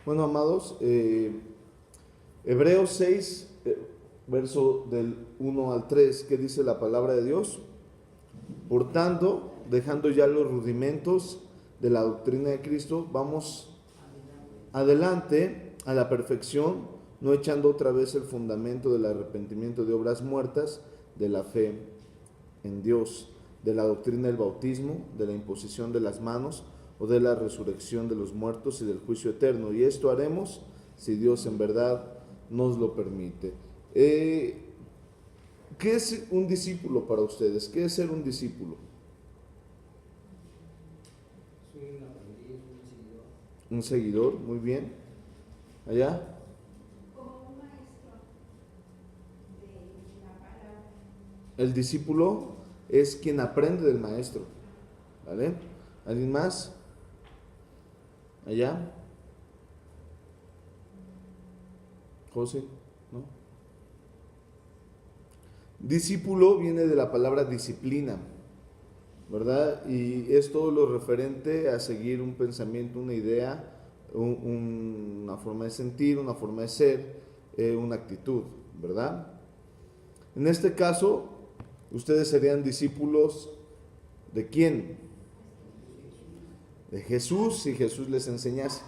Bueno, amados, Hebreos 6, verso del 1 al 3, ¿qué dice la palabra de Dios? Por tanto, dejando ya los rudimentos de la doctrina de Cristo, vamos adelante a la perfección, no echando otra vez el fundamento del arrepentimiento de obras muertas, de la fe en Dios, de la doctrina del bautismo, de la imposición de las manos o de la resurrección de los muertos y del juicio eterno. Y esto haremos si Dios en verdad nos lo permite. ¿Qué es un discípulo para ustedes? ¿Qué es ser un discípulo? Un seguidor, muy bien. ¿Allá? El discípulo es quien aprende del maestro. ¿Vale? ¿Alguien más? ¿Allá? José, ¿no? Discípulo viene de la palabra disciplina, ¿verdad? Y es todo lo referente a seguir un pensamiento, una idea, una forma de sentir, una forma de ser, una actitud, ¿verdad? En este caso, ustedes serían discípulos ¿de quién? De Jesús, si Jesús les enseñase.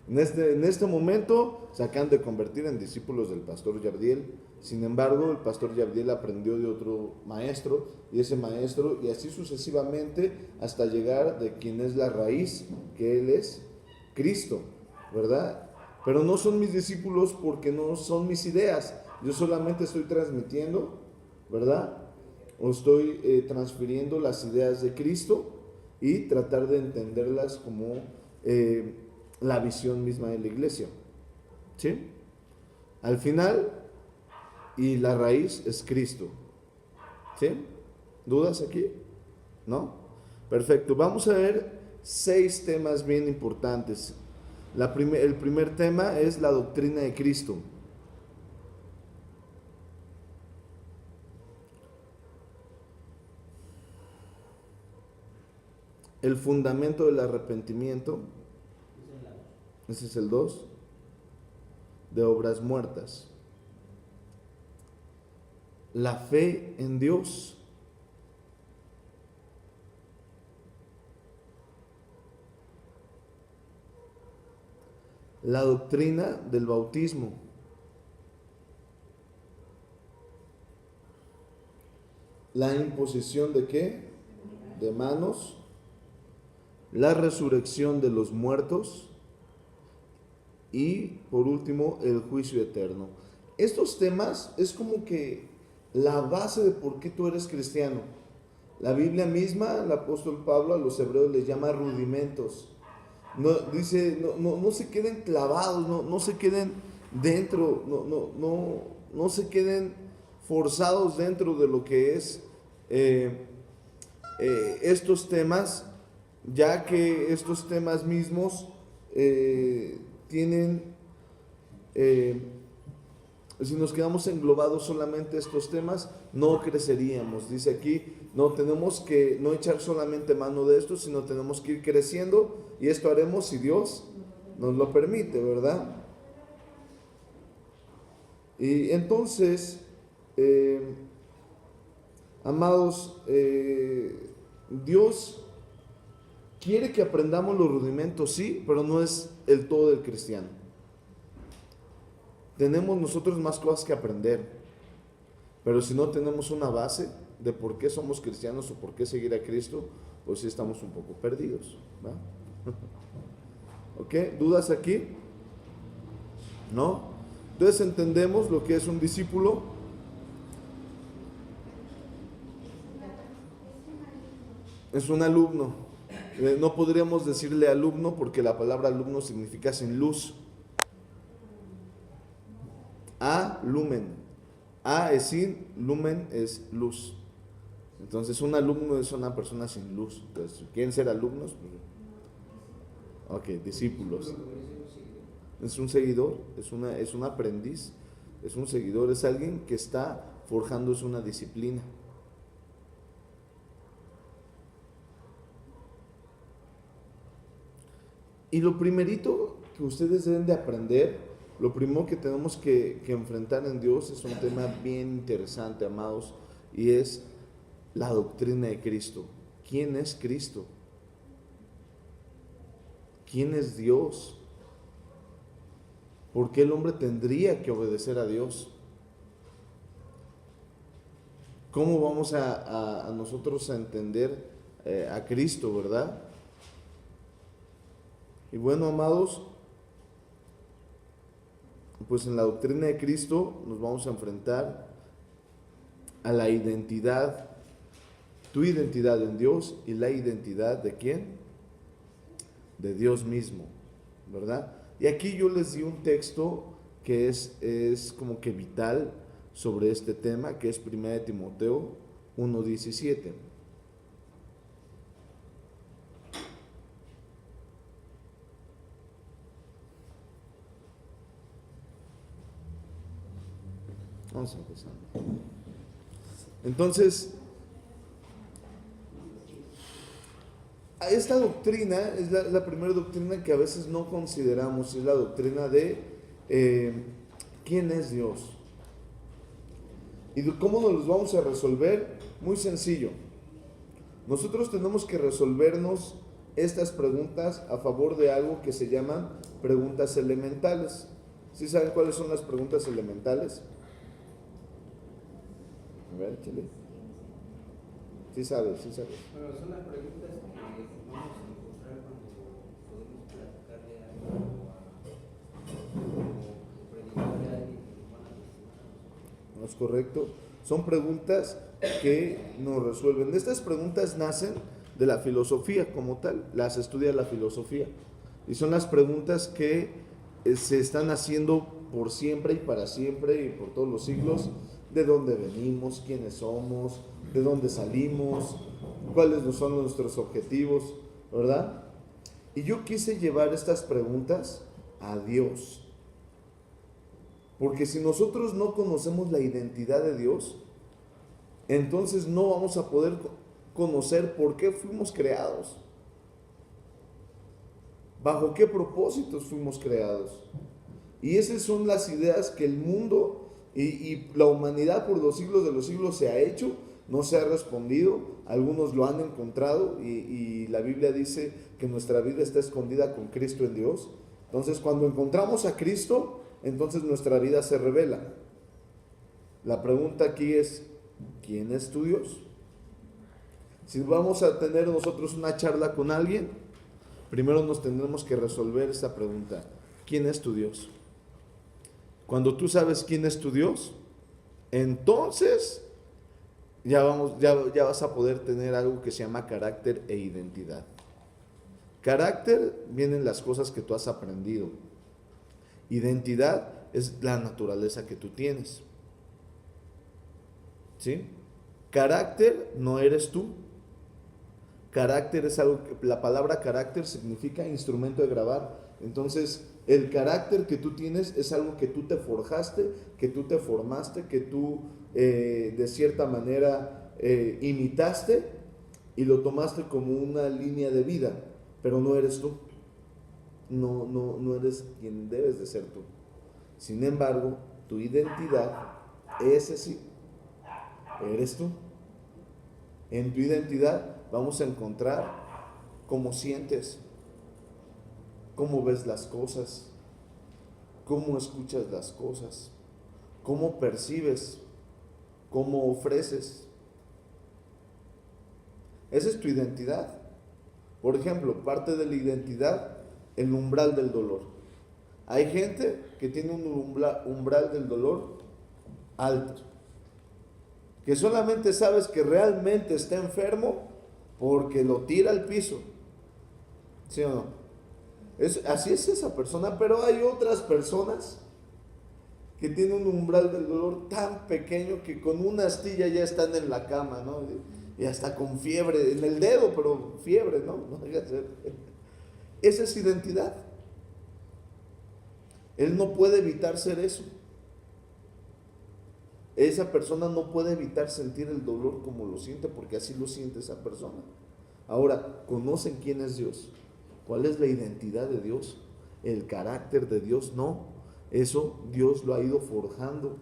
En este momento se acaban de convertir en discípulos del pastor Yardiel. Sin embargo, el pastor Yardiel aprendió de otro maestro y ese maestro, y así sucesivamente hasta llegar de quien es la raíz, que él es Cristo, ¿verdad? Pero no son mis discípulos porque no son mis ideas. Yo solamente estoy transmitiendo, ¿verdad? O estoy transfiriendo las ideas de Cristo y tratar de entenderlas como la visión misma de la iglesia. ¿Sí? Al final, y la raíz es Cristo. ¿Sí? ¿Dudas aquí? ¿No? Perfecto. Vamos a ver 6 temas bien importantes. El primer tema es la doctrina de Cristo. El fundamento del arrepentimiento. Ese es el 2. De obras muertas. La fe en Dios. La doctrina del bautismo. La imposición de qué? De manos. La resurrección de los muertos. Y por último, el juicio eterno. Estos temas es como que la base de por qué tú eres cristiano. La Biblia misma, el apóstol Pablo a los hebreos les llama rudimentos. No, dice, no se queden clavados, no se queden dentro, no se queden forzados dentro de lo que es estos temas, ya que estos temas mismos tienen, si nos quedamos englobados solamente estos temas, no creceríamos. Dice aquí, no tenemos que no echar solamente mano de esto, sino tenemos que ir creciendo, y esto haremos si Dios nos lo permite, ¿verdad? Y entonces, amados, Dios quiere que aprendamos los rudimentos, sí, pero no es el todo del cristiano. Tenemos nosotros más cosas que aprender, pero si no tenemos una base de por qué somos cristianos o por qué seguir a Cristo, pues sí estamos un poco perdidos, ¿va? ¿Ok? ¿Dudas aquí? ¿No? Entonces entendemos lo que es un discípulo. Es un alumno. No podríamos decirle alumno porque la palabra alumno significa sin luz. A, lumen. A es sin, lumen es luz. Entonces un alumno es una persona sin luz. Entonces, si quieren ser alumnos, ok, discípulos. Es un seguidor, es un aprendiz, es un seguidor, es alguien que está forjándose una disciplina. Y lo primerito que ustedes deben de aprender, lo primero que tenemos que enfrentar en Dios es un tema bien interesante, amados, y es la doctrina de Cristo. ¿Quién es Cristo? ¿Quién es Dios? ¿Por qué el hombre tendría que obedecer a Dios? ¿Cómo vamos a nosotros a entender a Cristo, verdad? Y bueno, amados, pues en la doctrina de Cristo nos vamos a enfrentar a la identidad, tu identidad en Dios y la identidad de ¿quién? De Dios mismo, ¿verdad? Y aquí yo les di un texto que es como que vital sobre este tema, que es 1 de Timoteo 1:17. Vamos a empezar. Entonces, esta doctrina es la primera doctrina que a veces no consideramos, es la doctrina de ¿quién es Dios? ¿Y cómo nos los vamos a resolver? Muy sencillo. Nosotros tenemos que resolvernos estas preguntas a favor de algo que se llaman preguntas elementales. ¿Sí saben cuáles son las preguntas elementales? A ver, échale. Sí sabes, sí sabes. Bueno, son las preguntas que vamos a encontrar cuando podemos platicarle algo o predicarle a alguien que nos van a lastimar. ¿No es correcto? Son preguntas que nos resuelven. Estas preguntas nacen de la filosofía como tal, las estudia la filosofía. Y son las preguntas que se están haciendo por siempre y para siempre y por todos los siglos. ¿De dónde venimos? ¿Quiénes somos? ¿De dónde salimos? ¿Cuáles son nuestros objetivos? ¿Verdad? Y yo quise llevar estas preguntas a Dios. Porque si nosotros no conocemos la identidad de Dios, entonces no vamos a poder conocer por qué fuimos creados. ¿Bajo qué propósitos fuimos creados? Y esas son las ideas que el mundo y la humanidad por los siglos de los siglos se ha hecho, no se ha respondido. Algunos lo han encontrado y la Biblia dice que nuestra vida está escondida con Cristo en Dios. Entonces, cuando encontramos a Cristo, entonces nuestra vida se revela. La pregunta aquí es, ¿quién es tu Dios? Si vamos a tener nosotros una charla con alguien, primero nos tendremos que resolver esa pregunta: ¿quién es tu Dios? Cuando tú sabes quién es tu Dios, entonces ya vas a poder tener algo que se llama carácter e identidad. Carácter vienen las cosas que tú has aprendido. Identidad es la naturaleza que tú tienes. ¿Sí? Carácter no eres tú. Carácter es algo que, la palabra carácter significa instrumento de grabar. Entonces, el carácter que tú tienes es algo que tú te forjaste, que tú te formaste, que tú de cierta manera imitaste y lo tomaste como una línea de vida, pero no eres tú. No eres quien debes de ser tú. Sin embargo, tu identidad, ese sí, eres tú. En tu identidad vamos a encontrar cómo sientes, cómo ves las cosas, cómo escuchas las cosas, cómo percibes, cómo ofreces. Esa es tu identidad. Por ejemplo, parte de la identidad, el umbral del dolor. Hay gente que tiene un umbral del dolor alto, que solamente sabes que realmente está enfermo porque lo tira al piso. ¿Sí o no? Así es esa persona, pero hay otras personas que tienen un umbral del dolor tan pequeño que con una astilla ya están en la cama, ¿no? Y hasta con fiebre, en el dedo, pero fiebre, ¿no? Esa es identidad. Él no puede evitar ser eso. Esa persona no puede evitar sentir el dolor como lo siente, porque así lo siente esa persona. Ahora, ¿conocen quién es Dios? ¿Cuál es la identidad de Dios? El carácter de Dios, no. Eso Dios lo ha ido forjando,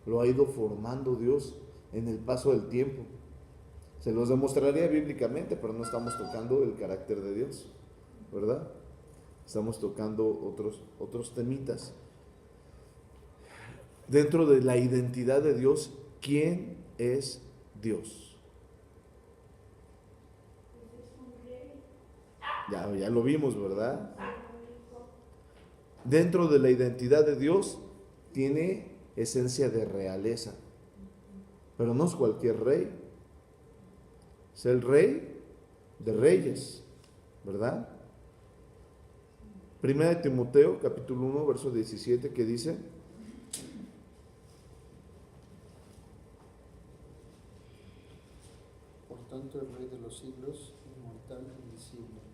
lo ha ido formando Dios en el paso del tiempo. Se los demostraría bíblicamente, pero no estamos tocando el carácter de Dios, ¿verdad? Estamos tocando otros temitas. Dentro de la identidad de Dios, ¿quién es Dios? Ya lo vimos, ¿verdad? Dentro de la identidad de Dios tiene esencia de realeza, pero no es cualquier rey, es el rey de reyes, ¿verdad? Primera de Timoteo, capítulo 1, verso 17, que dice: Por tanto, el Rey de los siglos, inmortal e invisible,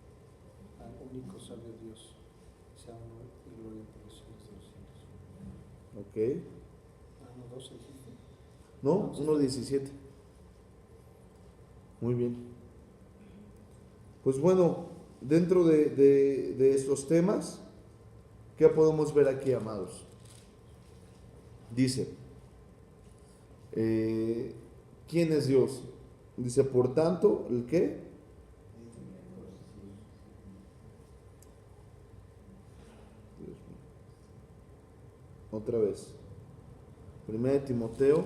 al único sabio Dios, sea honor y gloria por los siglos de los siglos. Ok. ¿No 12 dijiste? No, 1.17. Muy bien. Pues bueno, dentro de estos temas, ¿qué podemos ver aquí, amados? Dice, ¿quién es Dios? Dice, por tanto, ¿el qué? Otra vez. Primera de Timoteo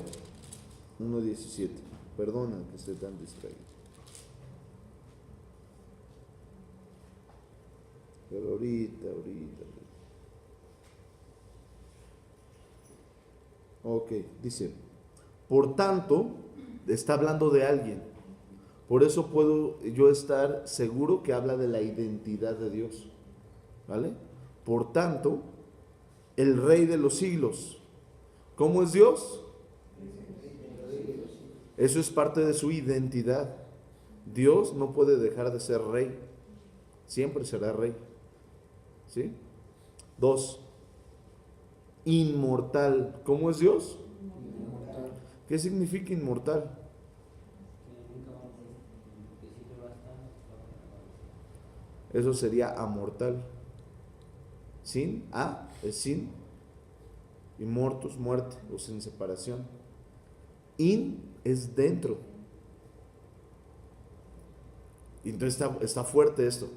1.17. Perdona que esté tan distraído. Pero ahorita. Ok, dice, por tanto, está hablando de alguien. Por eso puedo yo estar seguro que habla de la identidad de Dios. ¿Vale? Por tanto, el Rey de los siglos. ¿Cómo es Dios? Eso es parte de su identidad. Dios no puede dejar de ser rey. Siempre será rey. ¿Sí? 2. Inmortal. ¿Cómo es Dios? Inmortal. ¿Qué significa inmortal? Que nunca va a morir, que siempre va a estar. Eso sería amortal. Sin, es sin, y mortus, muerte, o sin separación. In es dentro. Y entonces está fuerte esto.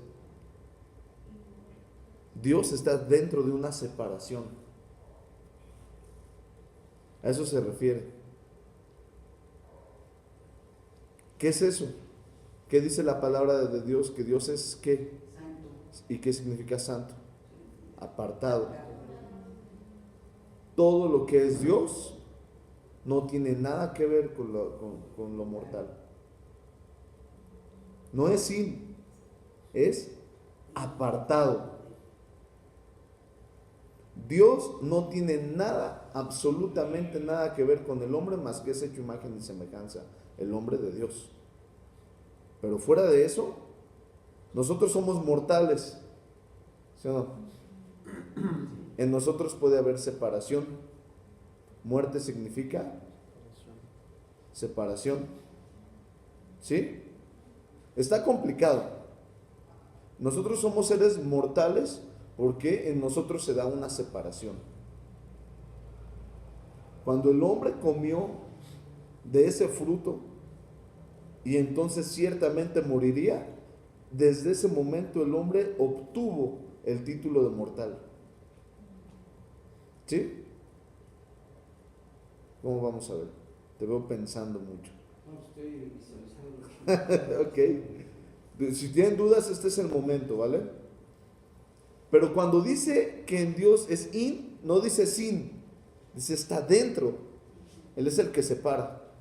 Dios está dentro de una separación. A eso se refiere. ¿Qué es eso? ¿Qué dice la palabra de Dios? Que Dios es ¿qué? Santo. ¿Y qué significa santo? Apartado. Todo lo que es Dios no tiene nada que ver con lo mortal. No es sin, es apartado. Dios no tiene nada, absolutamente nada que ver con el hombre más que es hecho imagen y semejanza, el hombre de Dios. Pero fuera de eso, nosotros somos mortales, ¿sí o no? En nosotros puede haber separación. Muerte significa separación. ¿Sí? Está complicado. Nosotros somos seres mortales porque en nosotros se da una separación. Cuando el hombre comió de ese fruto y entonces ciertamente moriría, desde ese momento el hombre obtuvo el título de mortal. ¿Sí? ¿Cómo vamos a ver? Te veo pensando mucho. No, estoy visualizando. Ok. Si tienen dudas, este es el momento, ¿vale? Pero cuando dice que en Dios es in, no dice sin, dice está dentro. Él es el que separa.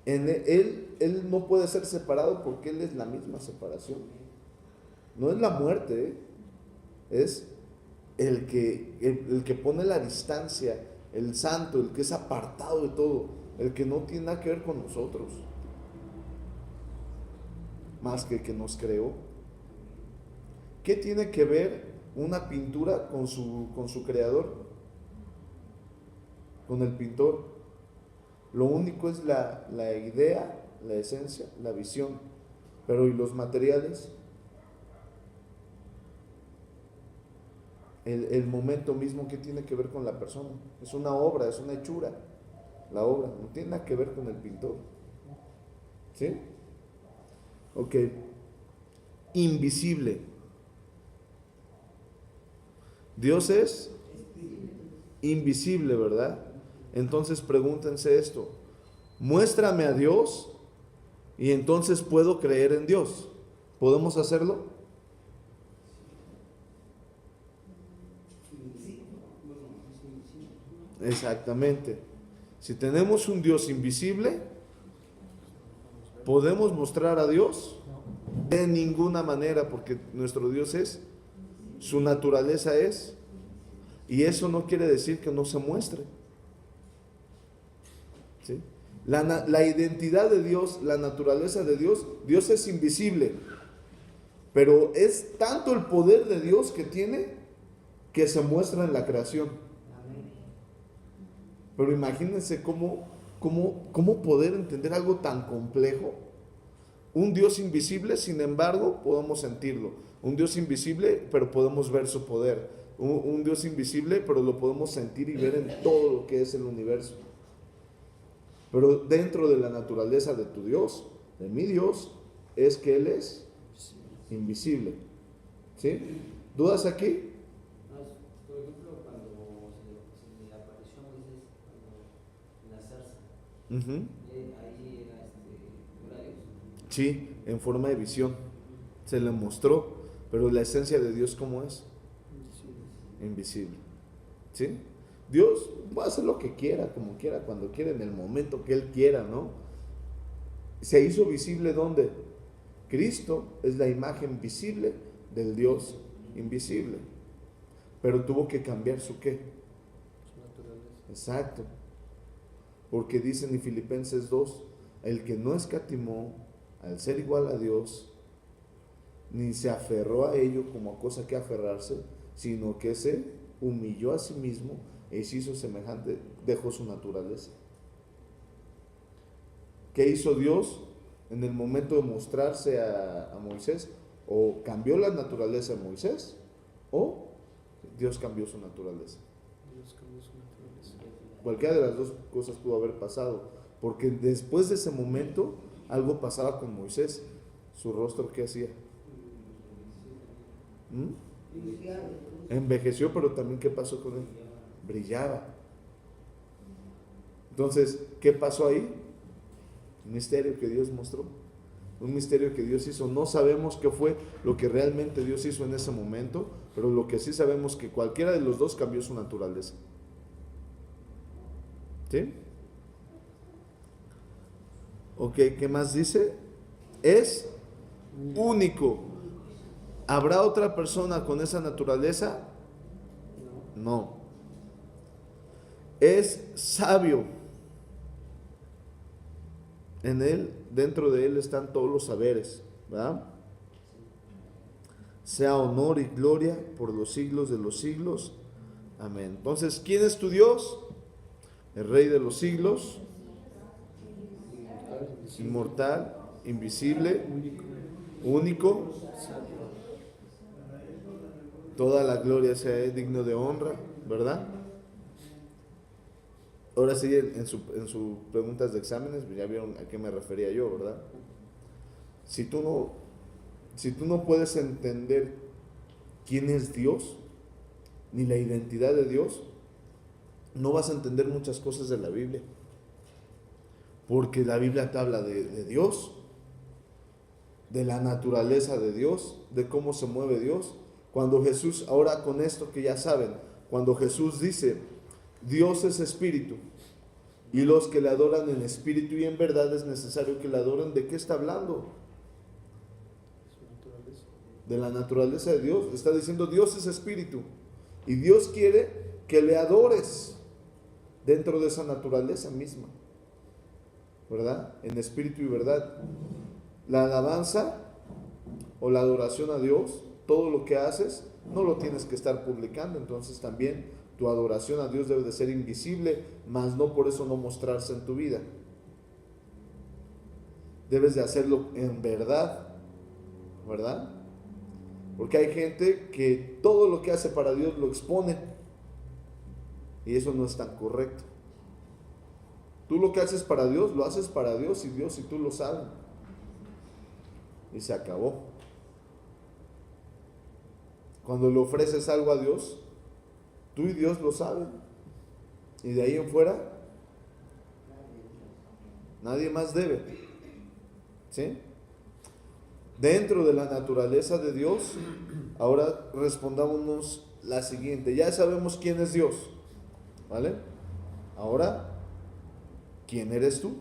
Él no puede ser separado porque Él es la misma separación. No es la muerte, ¿eh? Es el que pone la distancia, el santo, el que es apartado de todo, el que no tiene nada que ver con nosotros, más que el que nos creó. ¿Qué tiene que ver una pintura con su creador? Con el pintor. Lo único es la idea, la esencia, la visión. Pero ¿y los materiales? El momento mismo, ¿qué tiene que ver con la persona? Es una obra, es una hechura. La obra no tiene nada que ver con el pintor. ¿Sí? Ok. Invisible. Dios es invisible, ¿verdad? Entonces pregúntense esto. Muéstrame a Dios y entonces puedo creer en Dios. ¿Podemos hacerlo? Exactamente. Si tenemos un Dios invisible, ¿podemos mostrar a Dios? De ninguna manera, porque nuestro Dios es, su naturaleza es, y eso no quiere decir que no se muestre. ¿Sí? La identidad de Dios, la naturaleza de Dios, Dios es invisible, pero es tanto el poder de Dios que tiene que se muestra en la creación. Pero imagínense cómo poder entender algo tan complejo. Un Dios invisible, sin embargo, podemos sentirlo. Un Dios invisible, pero podemos ver su poder. Un Dios invisible, pero lo podemos sentir y ver en todo lo que es el universo. Pero dentro de la naturaleza de tu Dios, de mi Dios, es que Él es invisible. ¿Sí? ¿Dudas aquí? Por ejemplo, cuando se le apareció a Moisés en la zarza, ahí era Dios. Sí, en forma de visión. Se le mostró, pero la esencia de Dios, ¿cómo es? Invisible. ¿Sí? Dios va a hacer lo que quiera, como quiera, cuando quiera, en el momento que Él quiera, ¿no? Se hizo visible ¿dónde? Cristo es la imagen visible del Dios invisible. Pero tuvo que cambiar su ¿qué? Su naturaleza. Exacto. Porque dicen en Filipenses 2, el que no escatimó al ser igual a Dios, ni se aferró a ello como a cosa que aferrarse, sino que se humilló a sí mismo y se hizo semejante, dejó su naturaleza. ¿Qué hizo Dios en el momento de mostrarse a Moisés? O cambió la naturaleza de Moisés, o Dios cambió su naturaleza. Dios cambió su naturaleza. Cualquiera de las dos cosas pudo haber pasado, porque después de ese momento algo pasaba con Moisés. Su rostro, ¿qué hacía? Envejeció, pero también ¿qué pasó con él? Brillaba. Entonces, ¿qué pasó ahí? Un misterio que Dios mostró, un misterio que Dios hizo. No sabemos qué fue lo que realmente Dios hizo en ese momento, pero lo que sí sabemos es que cualquiera de los dos cambió su naturaleza. ¿Sí? Ok, ¿qué más dice? Es único. ¿Habrá otra persona con esa naturaleza? No. Es sabio. En él, dentro de él están todos los saberes, ¿verdad? Sea honor y gloria por los siglos de los siglos. Amén. Entonces, ¿quién es tu Dios? El Rey de los siglos, inmortal, invisible, único. Toda la gloria sea digno de honra, ¿verdad? Ahora sí, en sus preguntas de exámenes, ya vieron a qué me refería yo, ¿verdad? Si tú no puedes entender quién es Dios, ni la identidad de Dios, no vas a entender muchas cosas de la Biblia. Porque la Biblia te habla de Dios, de la naturaleza de Dios, de cómo se mueve Dios. Cuando Jesús, ahora con esto que ya saben, cuando Jesús dice, Dios es espíritu, y los que le adoran en espíritu y en verdad es necesario que le adoren, ¿de qué está hablando? De la naturaleza de Dios. Está diciendo, Dios es espíritu, y Dios quiere que le adores dentro de esa naturaleza misma, ¿verdad? En espíritu y verdad. La alabanza o la adoración a Dios, todo lo que haces, no lo tienes que estar publicando. Entonces también tu adoración a Dios debe de ser invisible, mas no por eso no mostrarse en tu vida. Debes de hacerlo en verdad ¿verdad? Porque hay gente que todo lo que hace para Dios lo expone. Y eso no es tan correcto. Tú lo que haces para Dios, lo haces para Dios y tú lo sabes. Y se acabó. Cuando le ofreces algo a Dios, tú y Dios lo saben. Y de ahí en fuera, nadie más debe. ¿Sí? Dentro de la naturaleza de Dios, ahora respondámonos la siguiente. Ya sabemos quién es Dios, ¿vale? Ahora, ¿quién eres tú?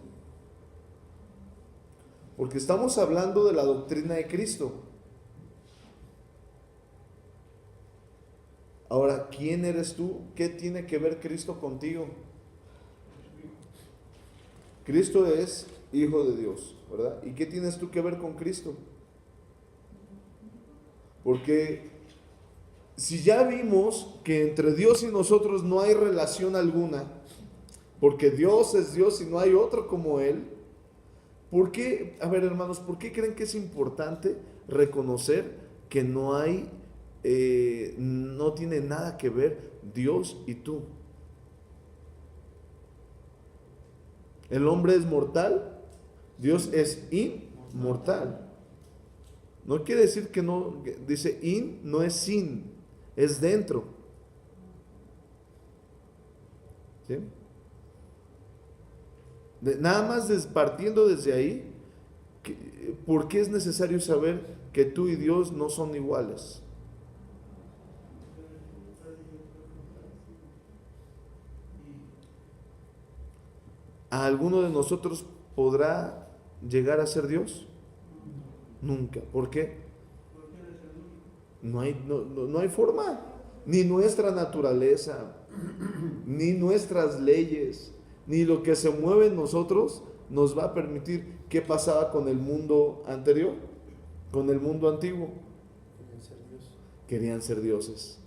Porque estamos hablando de la doctrina de Cristo. Ahora, ¿quién eres tú? ¿Qué tiene que ver Cristo contigo? Cristo es Hijo de Dios, ¿verdad? ¿Y qué tienes tú que ver con Cristo? Porque si ya vimos que entre Dios y nosotros no hay relación alguna, porque Dios es Dios y no hay otro como Él, ¿por qué, a ver hermanos, por qué creen que es importante reconocer que no hay, no tiene nada que ver Dios y tú? El hombre es mortal, Dios es inmortal. No quiere decir que no, dice in, no es sin, es dentro. ¿Sí? Nada más partiendo desde ahí, ¿por qué es necesario saber que tú y Dios no son iguales? ¿A alguno de nosotros podrá llegar a ser Dios? Nunca. ¿Por qué? No hay forma. Ni nuestra naturaleza, ni nuestras leyes, ni lo que se mueve en nosotros nos va a permitir. ¿Qué pasaba con el mundo anterior? Con el mundo antiguo. Querían ser dioses.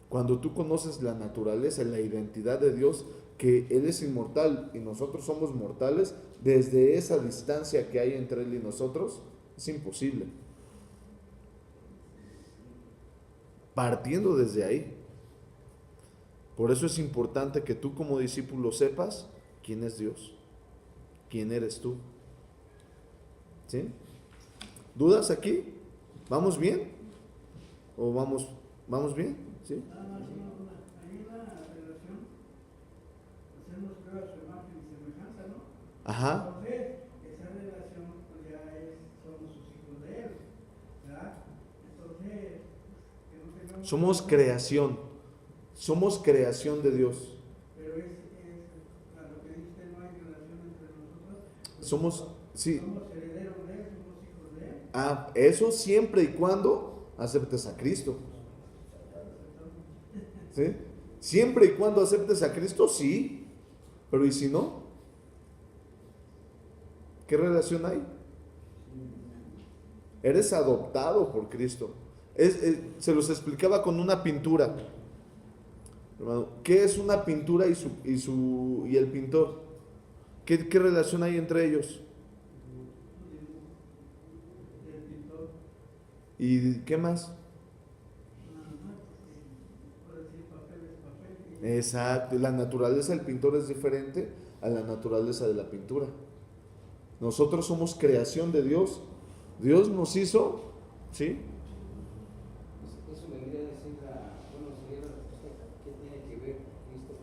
Cuando tú conoces la naturaleza, la identidad de Dios, que Él es inmortal y nosotros somos mortales, desde esa distancia que hay entre Él y nosotros, es imposible. Partiendo desde ahí. Por eso es importante que tú como discípulo sepas quién es Dios, quién eres tú. ¿Sí? ¿Dudas aquí? ¿Vamos bien? ¿O vamos bien? ¿Sí? Ajá. Entonces, esa relación pues ya somos sus hijos de Él, ¿verdad? Entonces, que no tengamos... Somos creación de Dios. Pero a lo que dijiste, no hay relación entre nosotros. Somos, sí. Somos herederos de Él, somos hijos de Él. Ah, eso siempre y cuando aceptes a Cristo. ¿Sí? Siempre y cuando aceptes a Cristo, sí. Pero ¿y si no? ¿Qué relación hay? Eres adoptado por Cristo. Se los explicaba con una pintura. Hermano, ¿qué es una pintura y el pintor? ¿Qué relación hay entre ellos? ¿Y qué más? Exacto, la naturaleza del pintor es diferente a la naturaleza de la pintura. Nosotros somos creación de Dios. Dios nos hizo, ¿sí? Eso me quería decir, sería la respuesta. ¿Qué tiene que ver Cristo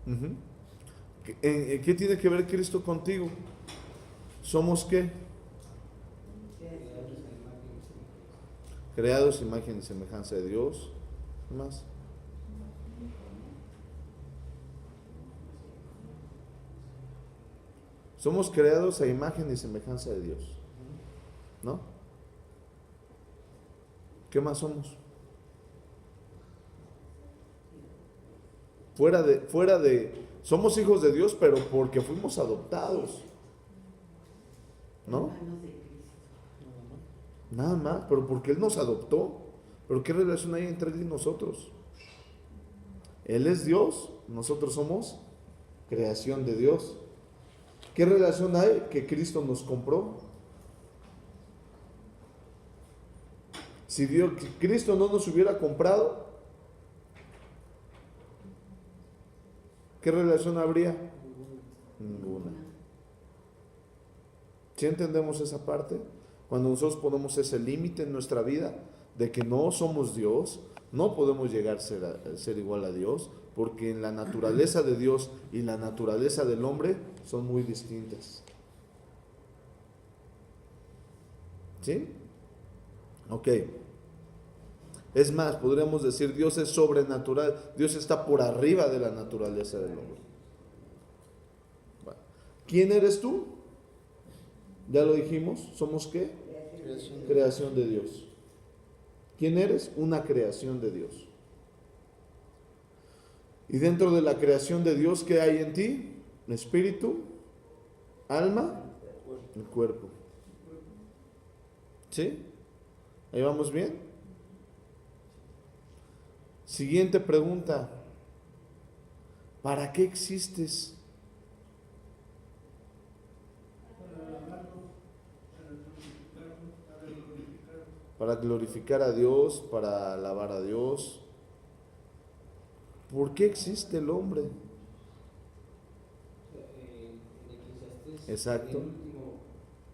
conmigo? ¿Qué tiene que ver Cristo contigo? ¿Somos qué? Creados a imagen y semejanza de Dios. ¿Qué más? Somos creados a imagen y semejanza de Dios, ¿no? ¿Qué más somos? Fuera de, somos hijos de Dios, pero porque fuimos adoptados, ¿no? Nada más, pero porque Él nos adoptó. ¿Pero qué relación hay entre Él y nosotros? Él es Dios, nosotros somos creación de Dios. ¿Qué relación hay? Que Cristo nos compró. Si Cristo no nos hubiera comprado, ¿qué relación habría? Ninguna. ¿Sí entendemos esa parte? Cuando nosotros ponemos ese límite en nuestra vida de que no somos Dios, no podemos llegar a ser igual a Dios, porque en la naturaleza de Dios y la naturaleza del hombre son muy distintas. ¿Sí? Ok. Es más, podríamos decir, Dios es sobrenatural, Dios está por arriba de la naturaleza del hombre. Bueno. ¿Quién eres tú? Ya lo dijimos, ¿somos qué? Creación de Dios. ¿Quién eres? Una creación de Dios. Y dentro de la creación de Dios, ¿qué hay en ti? Espíritu, alma y cuerpo. ¿Sí? ¿Ahí vamos bien? Siguiente pregunta. ¿Para qué existes? Para glorificar a Dios, para alabar a Dios. ¿Por qué existe el hombre? En Eclesiastés, Exacto. el último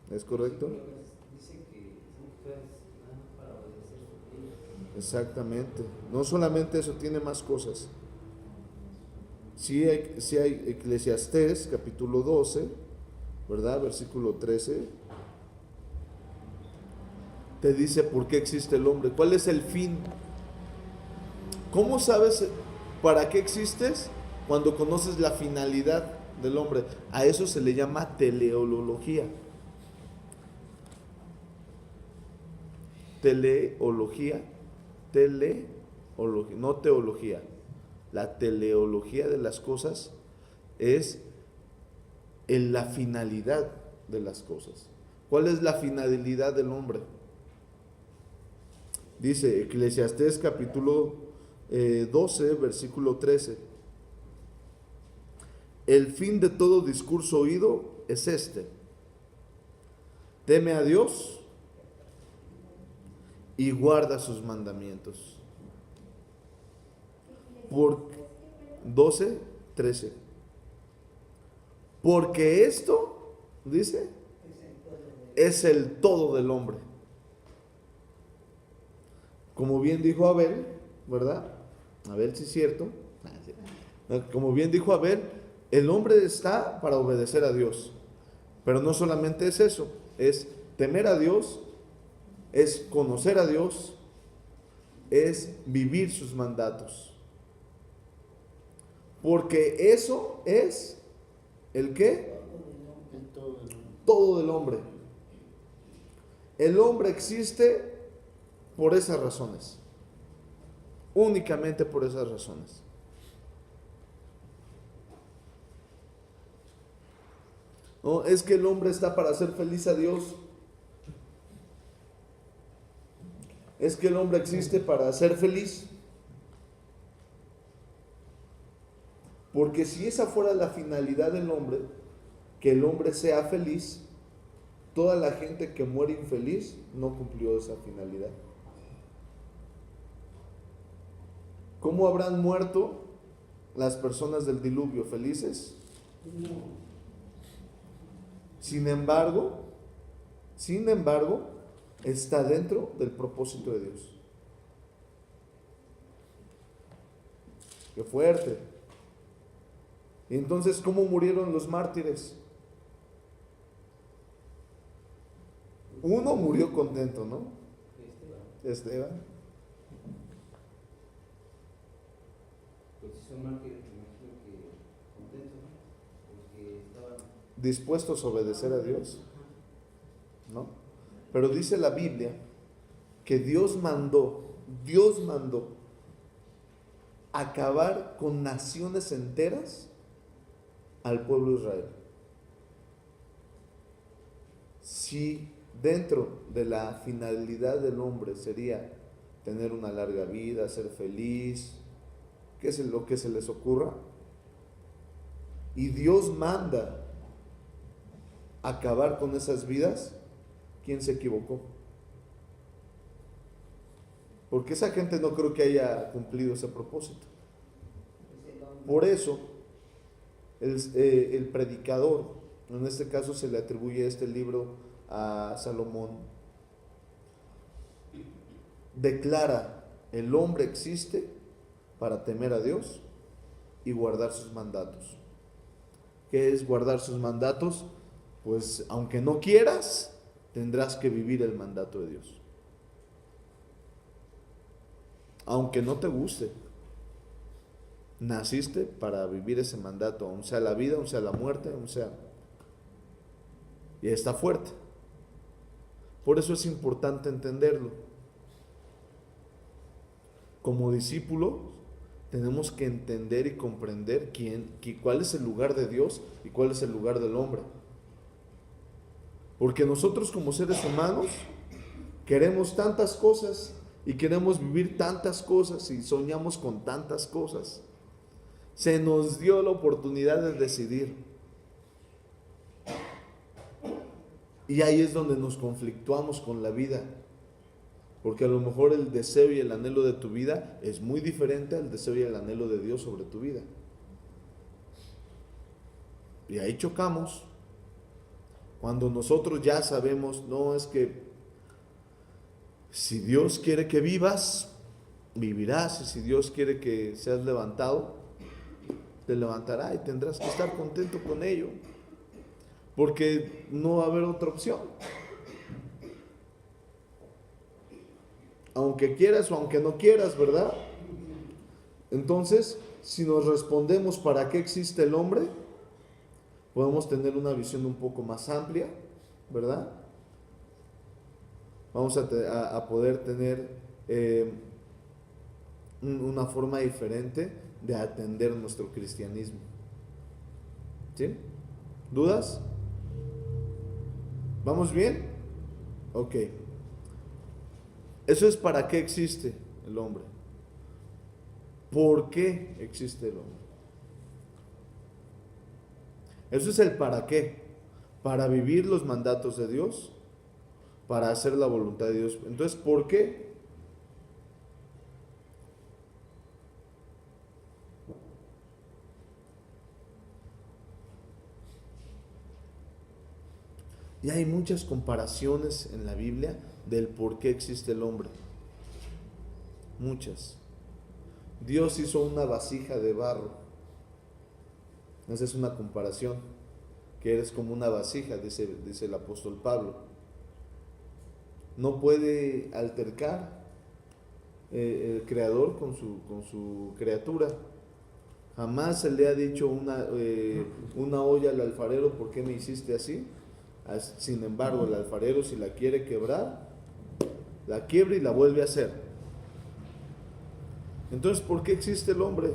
¿Es correcto? versículo dice que son creadas para obedecer su ley. Exactamente. No solamente eso, tiene más cosas. Sí hay Eclesiastés, capítulo 12, ¿verdad? Versículo 13. Te dice por qué existe el hombre. ¿Cuál es el fin? ¿Cómo sabes para qué existes? Cuando conoces la finalidad del hombre. A eso se le llama teleología. Teleología, no teología. La teleología de las cosas es en la finalidad de las cosas. ¿Cuál es la finalidad del hombre? Dice Eclesiastés capítulo 12, versículo 13. El fin de todo discurso oído es este: teme a Dios y guarda sus mandamientos. Por 12, 13. Porque esto, dice, es el todo del hombre. Como bien dijo Abel, ¿verdad? Abel, sí es cierto. Como bien dijo Abel, el hombre está para obedecer a Dios. Pero no solamente es eso, es temer a Dios, es conocer a Dios, es vivir sus mandatos. Porque eso es ¿el qué? Todo del hombre. El hombre existe por esas razones. Únicamente por esas razones. No, es que el hombre está para hacer feliz a Dios. Es que el hombre existe para ser feliz. Porque si esa fuera la finalidad del hombre, que el hombre sea feliz, toda la gente que muere infeliz no cumplió esa finalidad. ¿Cómo habrán muerto las personas del diluvio? ¿Felices? Sin embargo, está dentro del propósito de Dios. ¡Qué fuerte! Y entonces, ¿cómo murieron los mártires? Uno murió contento, ¿no? Esteban. Pues si son mártires, me imagino que contentos, ¿no? Porque estaban Dispuestos a obedecer a Dios, ¿no? Pero dice la Biblia que Dios mandó acabar con naciones enteras al pueblo de Israel. Si dentro de la finalidad del hombre sería tener una larga vida, ser feliz, ¿qué es lo que se les ocurra? Y Dios manda acabar con esas vidas, ¿quién se equivocó? Porque esa gente no creo que haya cumplido ese propósito. Por eso, el predicador, en este caso se le atribuye este libro a Salomón, declara: el hombre existe para temer a Dios y guardar sus mandatos. ¿Qué es guardar sus mandatos? Pues aunque no quieras, tendrás que vivir el mandato de Dios. Aunque no te guste, naciste para vivir ese mandato, aun sea la vida, aun sea la muerte, aun sea... Y está fuerte. Por eso es importante entenderlo. Como discípulos tenemos que entender y comprender cuál es el lugar de Dios y cuál es el lugar del hombre. Porque nosotros como seres humanos queremos tantas cosas y queremos vivir tantas cosas y soñamos con tantas cosas. Se nos dio la oportunidad de decidir. Y ahí es donde nos conflictuamos con la vida. Porque a lo mejor el deseo y el anhelo de tu vida es muy diferente al deseo y el anhelo de Dios sobre tu vida. Y ahí chocamos. Cuando nosotros ya sabemos, no, es que si Dios quiere que vivas, vivirás. Y si Dios quiere que seas levantado, te levantará y tendrás que estar contento con ello. Porque no va a haber otra opción. Aunque quieras o aunque no quieras, ¿verdad? Entonces, si nos respondemos ¿para qué existe el hombre?, podemos tener una visión un poco más amplia, ¿verdad? Vamos a poder tener una forma diferente de atender nuestro cristianismo. ¿Sí? ¿Dudas? ¿Vamos bien? Ok. Eso es para qué existe el hombre. ¿Por qué existe el hombre? Eso es el para qué. Para vivir los mandatos de Dios, para hacer la voluntad de Dios. Entonces, ¿por qué? Y hay muchas comparaciones en la Biblia del por qué existe el hombre. Muchas. Dios hizo una vasija de barro. Esa es una comparación. Que eres como una vasija, dice el apóstol Pablo. No puede altercar el creador con su criatura. Jamás se le ha dicho una olla al alfarero: ¿por qué me hiciste así? Sin embargo, el alfarero, si la quiere quebrar, la quiebra y la vuelve a hacer. Entonces, ¿por qué existe el hombre?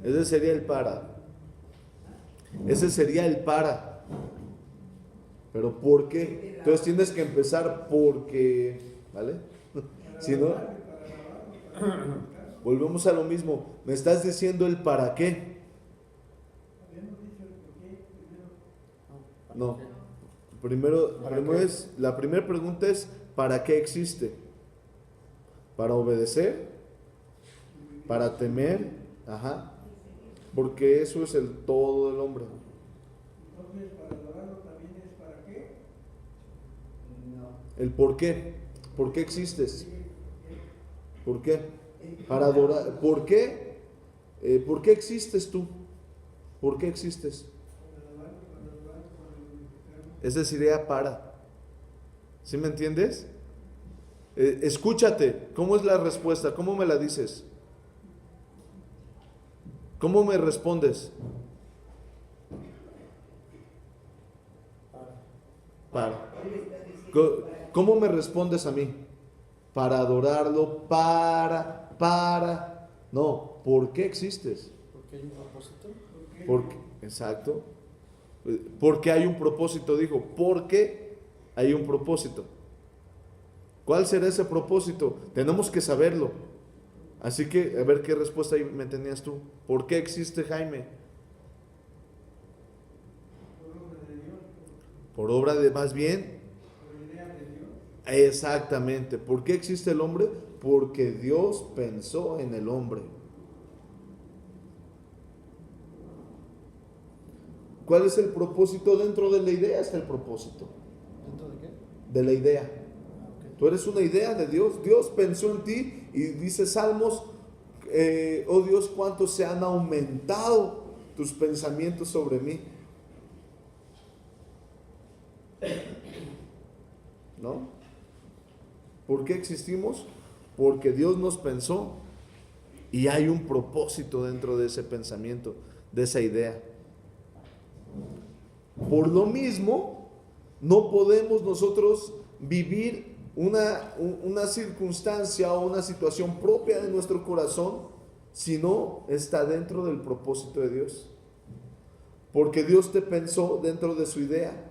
Ese sería el para. Ese sería el para. Pero ¿por qué? Entonces tienes que empezar porque, ¿vale? Si no, volvemos a lo mismo. Me estás diciendo el para qué. No. Primero es, la primera pregunta es ¿para qué existe? ¿Para obedecer? ¿Para temer? Ajá. Porque eso es el todo del hombre. Entonces, para adorarlo también es para qué. No. El por qué. ¿Por qué existes? ¿Por qué? Para adorar. ¿Por qué? ¿Por qué existes tú? ¿Por qué existes? Ese sería para. ¿Sí me entiendes? Escúchate. ¿Cómo es la respuesta? ¿Cómo me la dices? ¿Cómo me respondes? Para. ¿Cómo me respondes a mí? Para adorarlo, para. No, ¿por qué existes? Porque hay un propósito. Exacto. Porque hay un propósito, dijo. Porque hay un propósito. ¿Cuál será ese propósito? Tenemos que saberlo. Así que, a ver qué respuesta me tenías tú. ¿Por qué existe Jaime? Por obra de, más bien, por idea de Dios. exactamente. ¿Por qué existe el hombre? Porque Dios pensó en el hombre. ¿Cuál es el propósito? Dentro de la idea está el propósito. ¿Dentro de qué? De la idea. Ok. Tú eres una idea de Dios. Dios pensó en ti y dice Salmos, oh Dios, cuánto se han aumentado tus pensamientos sobre mí. ¿No? ¿Por qué existimos? Porque Dios nos pensó y hay un propósito dentro de ese pensamiento, de esa idea. Por lo mismo, no podemos nosotros vivir una circunstancia o una situación propia de nuestro corazón si no está dentro del propósito de Dios. Porque Dios te pensó dentro de su idea,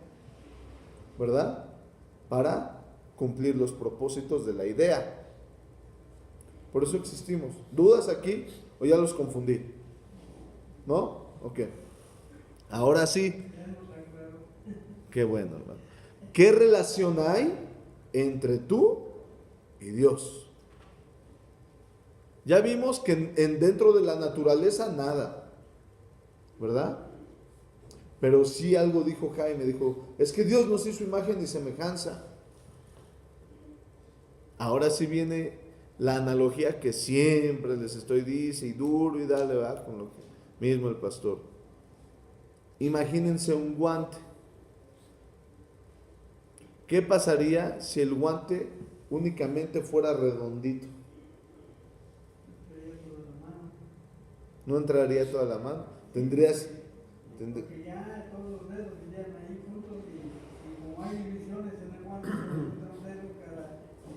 ¿verdad? Para cumplir los propósitos de la idea. Por eso existimos. ¿Dudas aquí o ya los confundí? ¿No? Ok. Ahora sí. Qué bueno, hermano. ¿Qué relación hay entre tú y Dios? Ya vimos que dentro de la naturaleza nada, ¿verdad? Pero sí algo dijo Jaime, dijo, es que Dios nos hizo imagen y semejanza. Ahora sí viene la analogía que siempre les estoy diciendo, y duro y dale, ¿verdad? Con lo que mismo el pastor. Imagínense un guante. ¿Qué pasaría si el guante únicamente fuera redondito? No entraría toda la mano. Tendrías... Porque ya todos los dedos irían ahí juntos y como hay divisiones en el guante, se entra un dedo en cada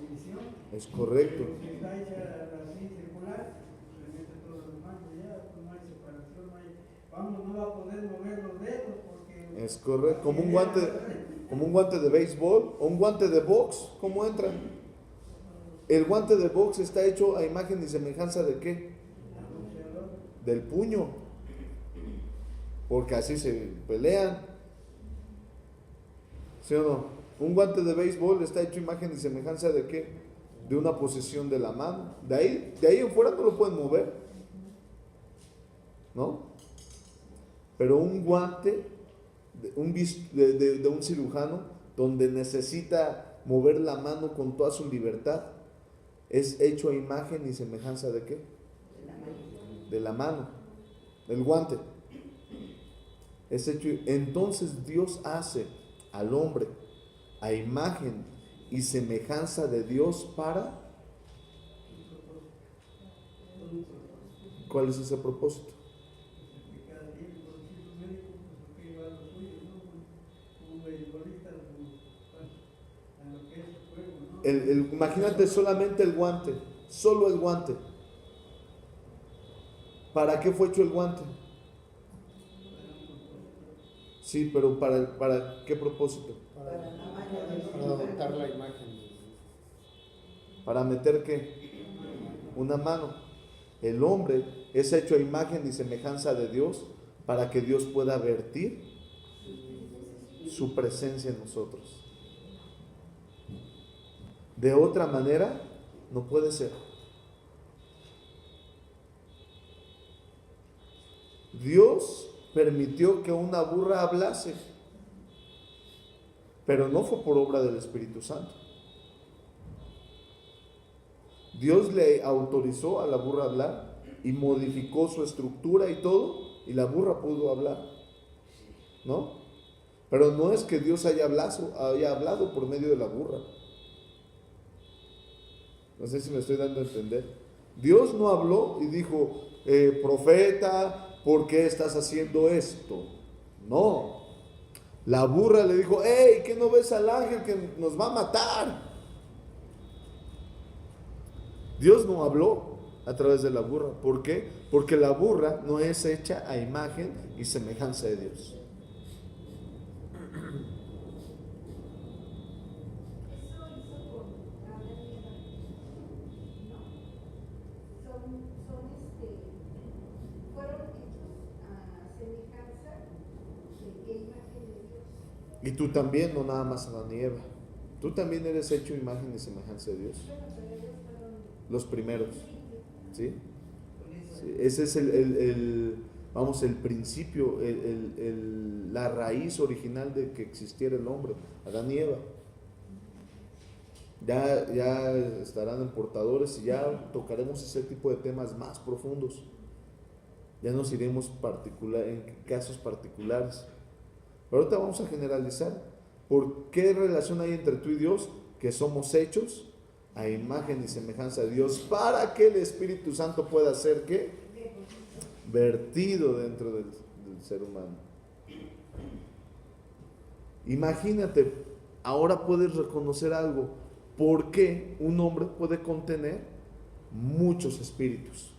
división. Es correcto. Si está hecha así circular, se mete todas las manos ya, pues no hay separación, no va a poder mover los dedos porque... Es correcto. Como un guante de béisbol o un guante de box, ¿cómo entran? El guante de box está hecho a imagen y semejanza de ¿qué? Del puño. Porque así se pelean. ¿Sí o no? Un guante de béisbol está hecho imagen y semejanza de ¿qué? De una posición de la mano. De ahí en fuera no lo pueden mover. ¿No? Pero un guante de un cirujano donde necesita mover la mano con toda su libertad es hecho a imagen y semejanza de ¿qué? De la mano. El guante es hecho. Entonces Dios hace al hombre a imagen y semejanza de Dios para... ¿Cuál es ese propósito? Imagínate solamente el guante, solo el guante. ¿Para qué fue hecho el guante? Sí, pero ¿para qué propósito? Para adoptar la imagen. ¿Para meter qué? Una mano. El hombre es hecho a imagen y semejanza de Dios para que Dios pueda vertir su presencia en nosotros. De otra manera, no puede ser. Dios permitió que una burra hablase, pero no fue por obra del Espíritu Santo. Dios le autorizó a la burra a hablar y modificó su estructura y todo, y la burra pudo hablar, ¿no? Pero no es que Dios haya hablado por medio de la burra. No sé si me estoy dando a entender. Dios no habló y dijo, profeta, ¿por qué estás haciendo esto? No. La burra le dijo, hey, ¿qué no ves al ángel que nos va a matar? Dios no habló a través de la burra. ¿Por qué? Porque la burra no es hecha a imagen y semejanza de Dios. Y tú también, no nada más Adán y Eva. Tú también eres hecho imagen y semejanza de Dios. Los primeros. ¿Sí? Sí, ese es el principio, la raíz original de que existiera el hombre, Adán y Eva. Ya estarán en portadores y ya tocaremos ese tipo de temas más profundos. Ya nos iremos en casos particulares. Pero ahorita vamos a generalizar. ¿Por qué relación hay entre tú y Dios? Que somos hechos a imagen y semejanza de Dios para que el Espíritu Santo pueda ser ¿qué? Vertido dentro del ser humano. Imagínate, ahora puedes reconocer algo. ¿Por qué un hombre puede contener muchos espíritus?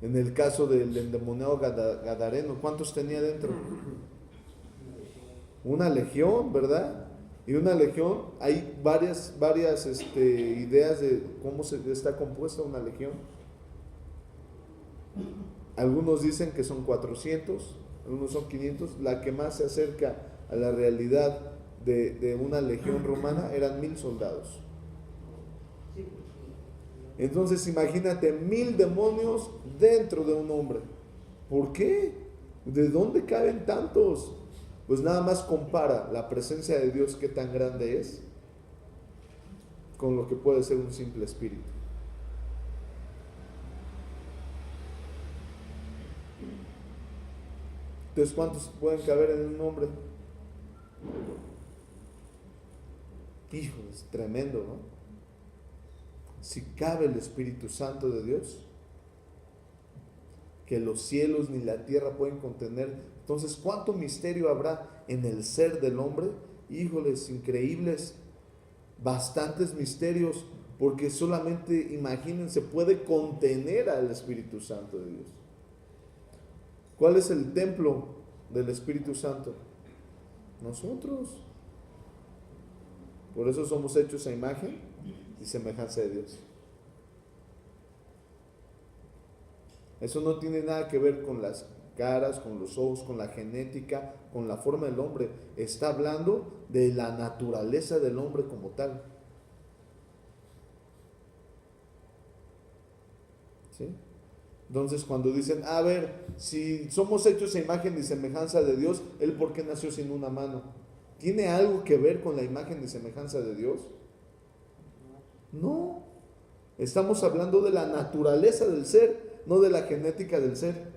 En el caso del endemoniado gadareno, ¿cuántos tenía dentro? Una legión, ¿verdad? Y una legión, hay varias ideas de cómo está compuesta una legión. Algunos dicen que son 400, algunos son 500. La que más se acerca a la realidad de una legión romana eran 1000 soldados. Entonces imagínate 1000 demonios dentro de un hombre. ¿Por qué? ¿De dónde caben tantos? Pues nada más compara la presencia de Dios, qué tan grande es, con lo que puede ser un simple espíritu. Entonces, ¿cuántos pueden caber en un hombre? Hijo, es tremendo, ¿no? Si cabe el Espíritu Santo de Dios, que los cielos ni la tierra pueden contener, entonces ¿cuánto misterio habrá en el ser del hombre? Híjoles, increíbles, bastantes misterios, porque solamente, imagínense, puede contener al Espíritu Santo de Dios. ¿Cuál es el templo del Espíritu Santo? Nosotros. Por eso somos hechos a imagen y semejanza de Dios. Eso no tiene nada que ver con las caras, con los ojos, con la genética, con la forma del hombre. Está hablando de la naturaleza del hombre como tal. ¿Sí? Entonces cuando dicen, a ver, si somos hechos a imagen y semejanza de Dios, ¿él por qué nació sin una mano? ¿Tiene algo que ver con la imagen y semejanza de Dios? No. Estamos hablando de la naturaleza del ser, no de la genética del ser.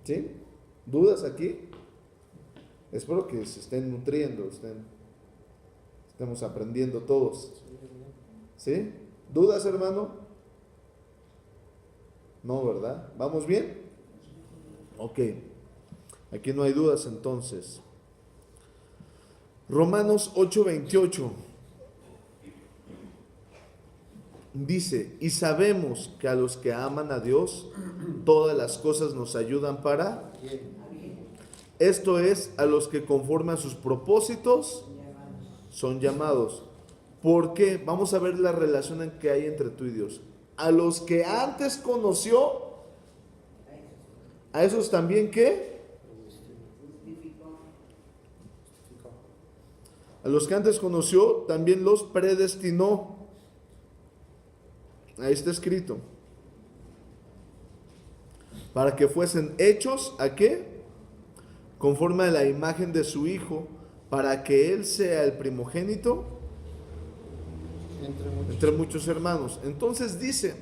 ¿Sí? ¿Dudas aquí? Espero que se estén nutriendo, estemos aprendiendo todos. ¿Sí? ¿Dudas, hermano? No, ¿verdad? ¿Vamos bien? Ok. Aquí no hay dudas entonces. Romanos 8:28 dice, y sabemos que a los que aman a Dios, todas las cosas nos ayudan para... Esto es, a los que conforme a sus propósitos son llamados. ¿Por qué? Vamos a ver la relación que hay entre tú y Dios. A los que antes conoció, a esos también, ¿qué? A los que antes conoció, también los predestinó. Ahí está escrito. Para que fuesen hechos, ¿a qué? Conforme a la imagen de su Hijo, para que Él sea el primogénito entre muchos hermanos. Entonces dice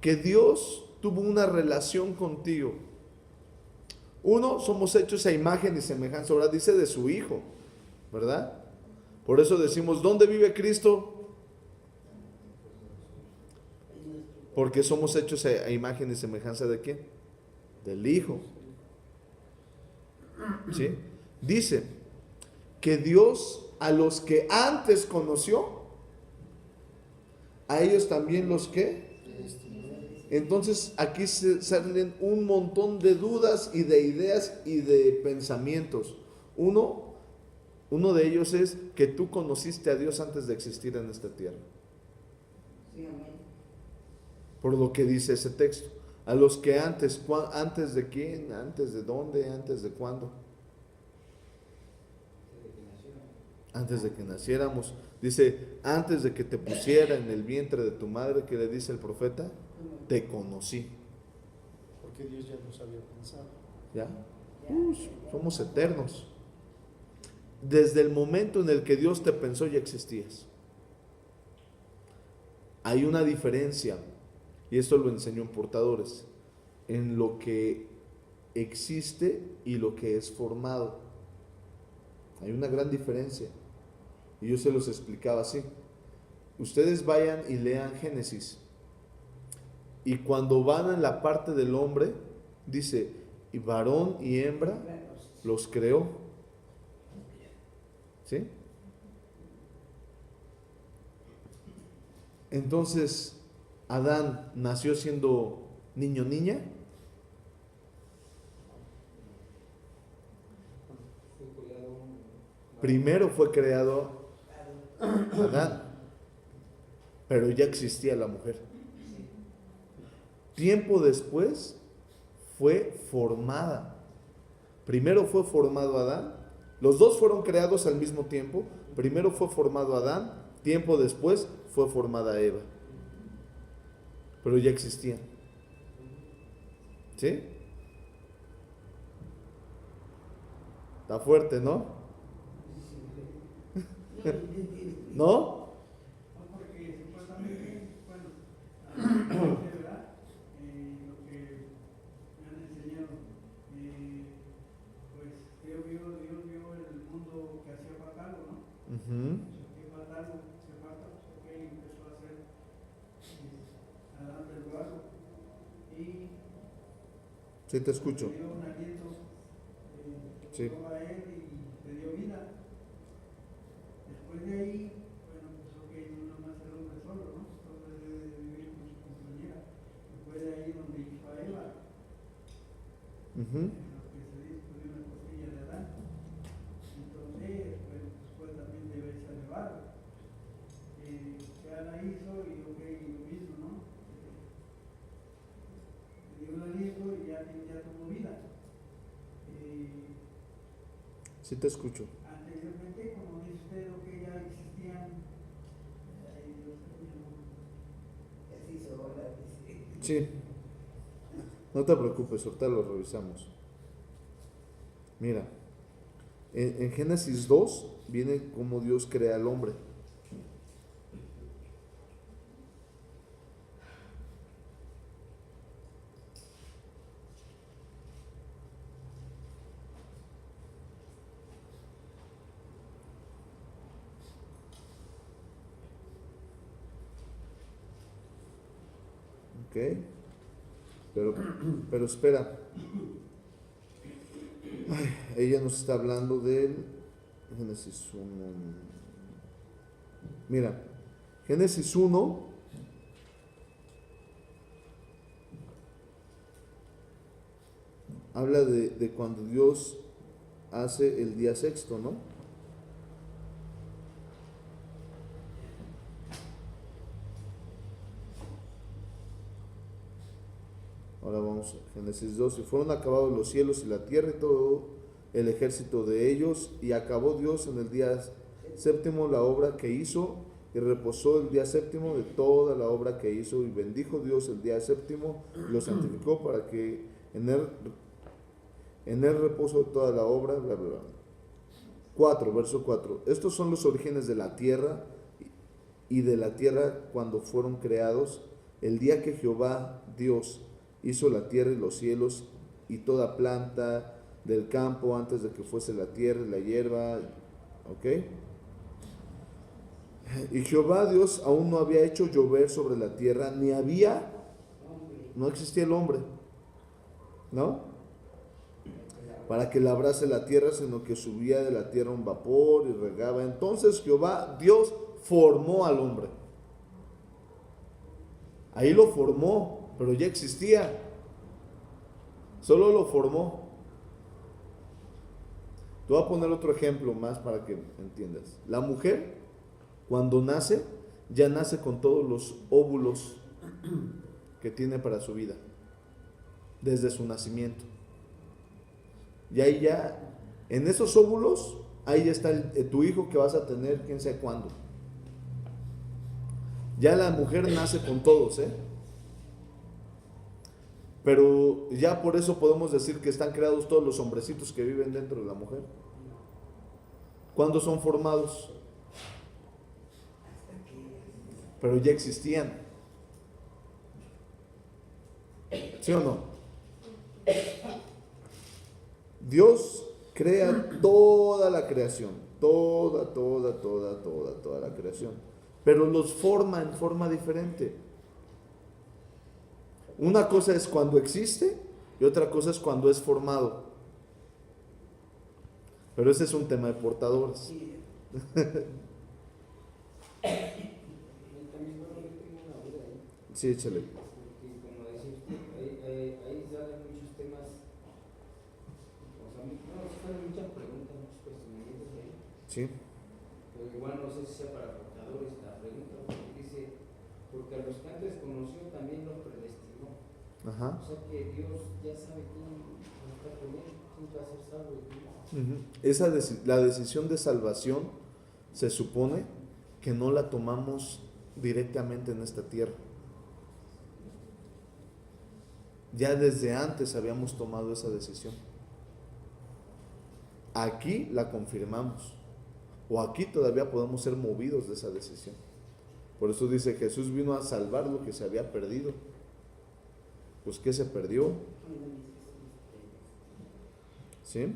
que Dios tuvo una relación contigo. Uno, somos hechos a imagen y semejanza. Ahora dice de su Hijo, ¿verdad? Por eso decimos, ¿dónde vive Cristo? Porque somos hechos a imagen y semejanza ¿de quién? Del Hijo. ¿Sí? Dice que Dios a los que antes conoció, a ellos también los que... Entonces aquí salen un montón de dudas y de ideas y de pensamientos. Uno de ellos es que tú conociste a Dios antes de existir en esta tierra. por lo que dice ese texto. A los que antes, ¿antes de quién? ¿Antes de dónde? ¿Antes de cuándo? Antes de que naciéramos. Dice, antes de que te pusiera en el vientre de tu madre, ¿qué le dice el profeta? Te conocí. Porque Dios ya nos había pensado. ¿Ya? Somos eternos. Desde el momento en el que Dios te pensó, ya existías. Hay una diferencia, y esto lo enseñó en Portadores, en lo que existe y lo que es formado. Hay una gran diferencia. Y yo se los explicaba así. Ustedes vayan y lean Génesis. Y cuando van en la parte del hombre, dice, y varón y hembra los creó. ¿Sí? Entonces, Adán nació siendo niño, niña. Primero fue creado Adán, pero ya existía la mujer. Tiempo después fue formada. Primero fue formado Adán. Los dos fueron creados al mismo tiempo. Primero fue formado Adán, tiempo después fue formada Eva. Pero ya existían. ¿Sí? Está fuerte, ¿no? ¿No? No, porque supuestamente, bueno, ¿verdad? Lo que me han enseñado, pues Dios vio el mundo que hacía falta algo, ¿no? Que falta algo, que falta, ok, empezó a hacer Adán del barro y Sí, te escucho. le dio un aliento, Sí. a él y le dio vida. Después de ahí, bueno, pues ok, no nada más el hombre solo, ¿no? Entonces debe de vivir con su compañera. Después de ahí donde hizo a Eva, lo que se dice de una costilla de Adán. Entonces, pues, después también debe ser de barro. Ya la hizo y ok, lo mismo, ¿no? Le dio un aliento y ya tomó vida. Sí, te escucho. Anteriormente, como dice usted, lo que ya existían, Sí. No te preocupes, ahorita lo revisamos. Mira, en Génesis 2 viene cómo Dios crea al hombre. Ok, pero espera. Ay, ella nos está hablando del Génesis 1. Mira, Génesis 1 habla de cuando Dios hace el día sexto, ¿no? Ahora vamos a Génesis 2. Y fueron acabados los cielos y la tierra y todo el ejército de ellos, y acabó Dios en el día séptimo la obra que hizo, y reposó el día séptimo de toda la obra que hizo, y bendijo Dios el día séptimo y lo santificó para que en él reposo de toda la obra, bla, bla, bla. 4, verso 4. Estos son los orígenes de la tierra y de la tierra cuando fueron creados, el día que Jehová Dios hizo la tierra y los cielos y toda planta del campo antes de que fuese la tierra y la hierba. ¿Ok? Y Jehová Dios aún no había hecho llover sobre la tierra, no existía el hombre, ¿no? Para que labrase la tierra, sino que subía de la tierra un vapor y regaba. Entonces Jehová Dios formó al hombre. Ahí lo formó, pero ya existía. Solo lo formó. Te voy a poner otro ejemplo más para que entiendas. La mujer, cuando nace, ya nace con todos los óvulos que tiene para su vida, desde su nacimiento. Y ahí ya, en esos óvulos, ahí ya está tu hijo que vas a tener quién sabe cuándo. Ya la mujer nace con todos, pero ya por eso podemos decir que están creados todos los hombrecitos que viven dentro de la mujer. ¿Cuándo son formados? Pero ya existían. ¿Sí o no? Dios crea toda la creación, toda la creación, pero los forma en forma diferente. Una cosa es cuando existe y otra cosa es cuando es formado. Pero ese es un tema de portadores. Sí, échale. Porque como decía usted, ahí salen muchos temas, o sea, salen muchas preguntas, muchos cuestionamientos ahí. Sí. Pero igual no sé si sea para portadores la pregunta, porque dice, porque a los que antes conoció también los predestinó. Ajá. O sea que Dios ya sabe quién está con él, quién va a ser salvo y quién no. La decisión de salvación se supone que no la tomamos directamente en esta tierra. Ya desde antes habíamos tomado esa decisión. Aquí la confirmamos, o aquí todavía podemos ser movidos de esa decisión. Por eso dice, Jesús vino a salvar lo que se había perdido. Pues ¿qué se perdió? ¿Sí?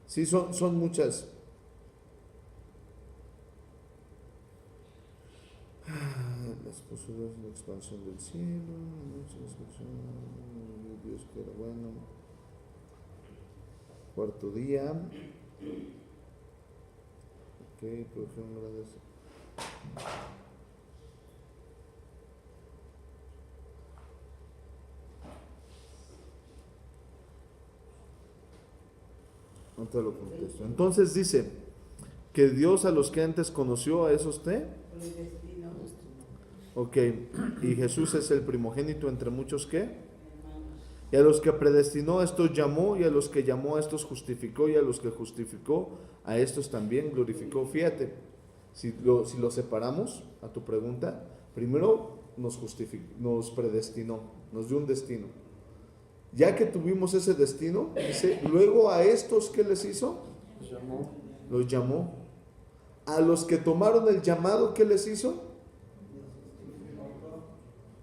Sí, son muchas. Las posturas de la expansión del cielo, Dios que era bueno. Cuarto día. Ok, produjeron grandes. No te lo contesto. Entonces dice que Dios a los que antes conoció, a esos ok, y Jesús es el primogénito entre muchos ¿qué? Y a los que predestinó a estos llamó, y a los que llamó a estos justificó, y a los que justificó a estos también glorificó. Fíjate, si lo separamos a tu pregunta, primero nos predestinó, nos dio un destino. Ya que tuvimos ese destino, dice, luego a estos, ¿qué les hizo? Los llamó. A los que tomaron el llamado, ¿qué les hizo?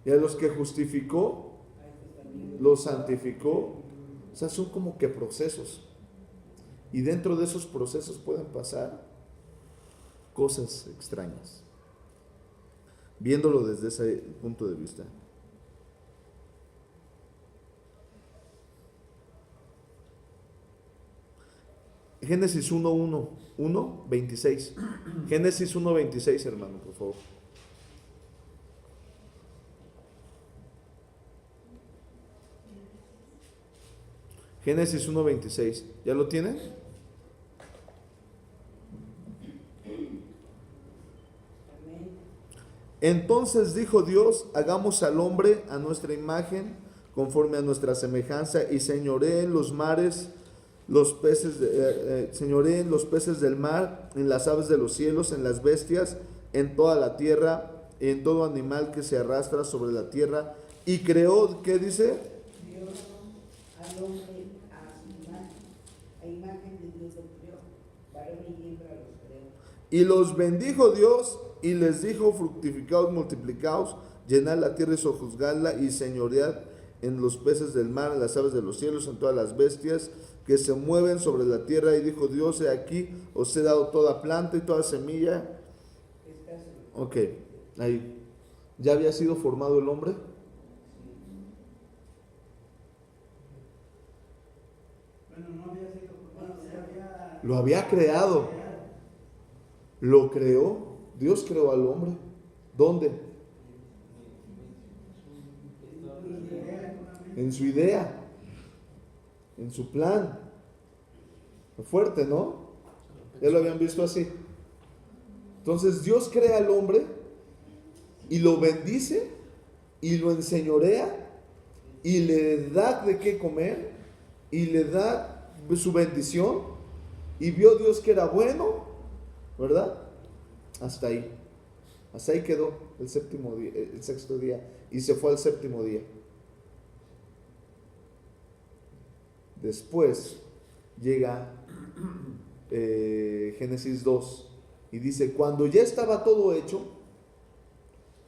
Y a los que justificó, los santificó. O sea, son como que procesos. Y dentro de esos procesos pueden pasar cosas extrañas. Viéndolo desde ese punto de vista. Génesis 1:26. Génesis 1:26, hermano, por favor. Génesis 1:26. ¿Ya lo tienen? Entonces dijo Dios, hagamos al hombre a nuestra imagen, conforme a nuestra semejanza, y señoreen los mares, señoreen los peces del mar, en las aves de los cielos, en las bestias, en toda la tierra, en todo animal que se arrastra sobre la tierra. Y creó, ¿qué dice? Dios al hombre a imagen de Dios lo creó, varón y hembra los creó. Y los bendijo Dios y les dijo, fructificaos, multiplicaos, llenad la tierra y sojuzgadla, y señoread en los peces del mar, en las aves de los cielos, en todas las bestias que se mueven sobre la tierra. Y dijo Dios, he aquí, os he dado toda planta y toda semilla. Ok, ahí. ¿Ya había sido formado el hombre? Bueno, no había sido formado, ya había... Lo había creado. Lo creó. Dios creó al hombre. ¿Dónde? En su idea. En su plan. Fuerte, ¿no? Ya lo habían visto así. Entonces Dios crea al hombre y lo bendice y lo enseñorea y le da de qué comer y le da su bendición, y vio Dios que era bueno, ¿verdad? Hasta ahí quedó el séptimo día, el sexto día, y se fue al séptimo día. Después llega Génesis 2 y dice: cuando ya estaba todo hecho,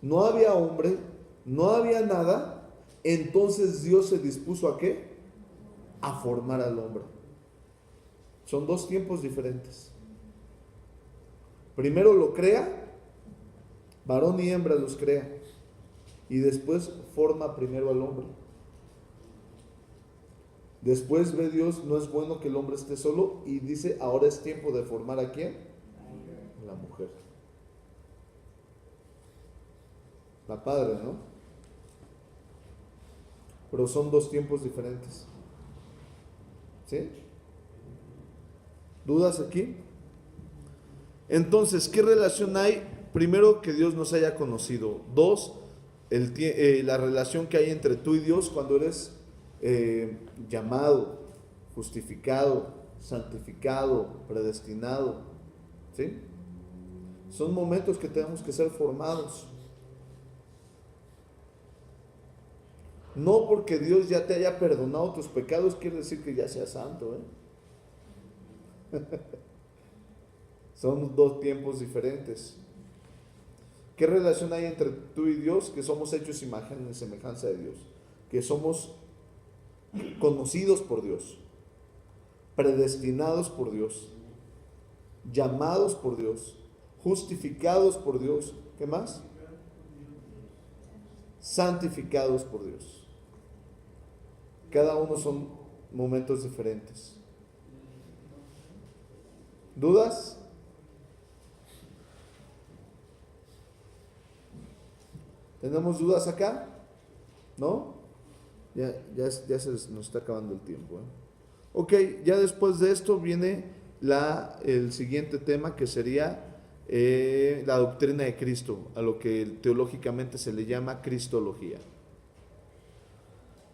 no había hombre, no había nada, entonces Dios se dispuso ¿a qué? A formar al hombre. Son dos tiempos diferentes. Primero lo crea, varón y hembra los crea, y después forma primero al hombre. Después ve Dios, no es bueno que el hombre esté solo, y dice: ahora es tiempo de formar ¿a quién? La mujer. La padre, ¿no? Pero son dos tiempos diferentes. ¿Sí? ¿Dudas aquí? Entonces, ¿qué relación hay? Primero, que Dios nos haya conocido. Dos, la relación que hay entre tú y Dios cuando eres llamado, justificado, santificado, predestinado. ¿Sí? Son momentos que tenemos que ser formados. No porque Dios ya te haya perdonado tus pecados quiere decir que ya seas santo, Son dos tiempos diferentes. ¿Qué relación hay entre tú y Dios? Que somos hechos imagen y semejanza de Dios, que somos conocidos por Dios, predestinados por Dios, llamados por Dios, justificados por Dios. ¿Qué más? Santificados por Dios. Cada uno son momentos diferentes. ¿Dudas? ¿Tenemos dudas acá? ¿No? Ya se nos está acabando el tiempo. Ok, ya después de esto viene el siguiente tema, que sería la doctrina de Cristo, a lo que teológicamente se le llama cristología.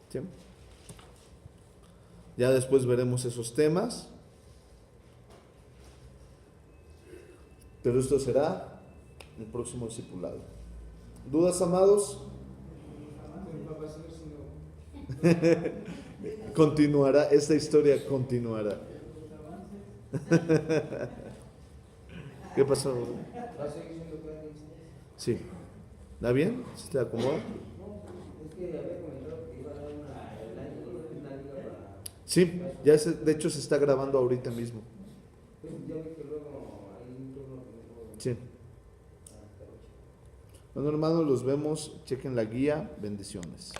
¿Sí? Ya después veremos esos temas, pero esto será en el próximo discipulado. ¿Dudas, amados? Continuará, esta historia continuará. ¿Qué pasó? ¿Va a seguir siendo 40 instantes? Sí. ¿Está bien? ¿Se te acomoda? No, es que había comentado que iba a dar una liga para... Sí, de hecho se está grabando ahorita mismo. Pues ya vi que luego hay un turno que no puedo... Sí. Bueno, hermanos, los vemos. Chequen la guía. Bendiciones.